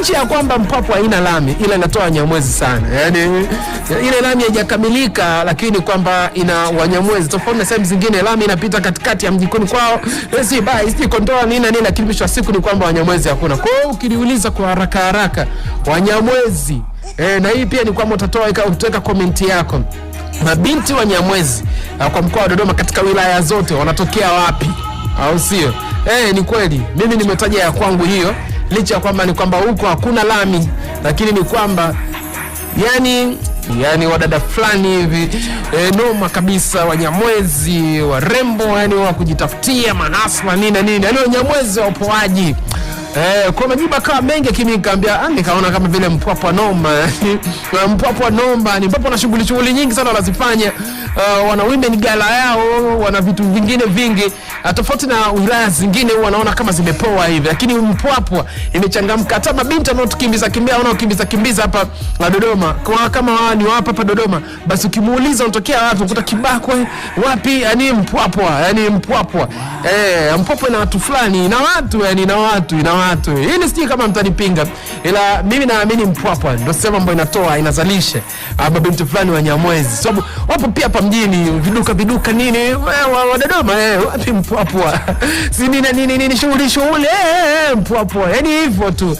nchi ya kwamba Mpwapwa haina lami ila inatoa Wanyamwezi sana. Yaani ile lami haijakamilika lakini kwamba ina Wanyamwezi. Tofauti na sehemu zingine lami inapita katikati ya mjikoni kwao. Si bai, si kondoa nini lakini mwisho wa siku ni kwamba Wanyamwezi hakuna. Kwa hiyo ukiniuliza kwa haraka Wanyamwezi na hii pia ni kwamba utaweka komenti yako. Mabinti Wanyamwezi kwa mkoa wa Dodoma katika wilaya zote wanatokea wapi? Au sio? Ni kweli. Mimi nimetaja ya kwangu hiyo licha ya kwamba ni kwamba huko hakuna lami lakini ni kwamba yani wadada fulani hivi noma kabisa Wanyamwezi warembo yani wa kujitafutia manasma nini yani Wanyamwezi wapoaji. Kwa majibu kama mengi kimi nikamwambia nikaona kama vile Mpwapwa noma. Mpwapwa noma ni Mpwapwa na shughuli nyingi sana wanazifanya. Wana women gala yao, wana vitu vingine vingi tofauti na wilaya zingine wanaona kama zimepoa hivi, lakini Mpwapwa imechangamka. Hata mabinti wanaokimbiza hapa Dodoma, kwa kama ni hapa Dodoma, basi ukimuuliza unatokea watu ukuta Kibakwe wapi, yani Mpwapwa, Mpwapwa na watu fulani na watu hili siji kama mtanipinga, ila mimi naamini Mpwapwa ndio sema ambayo inazalisha mabinti fulani Wanyamwezi, sababu wapo pia hapa mjini viduka nini wa Dodoma wapi Mpwapwa si nini shughuli Mpwapwa yani hivyo tu.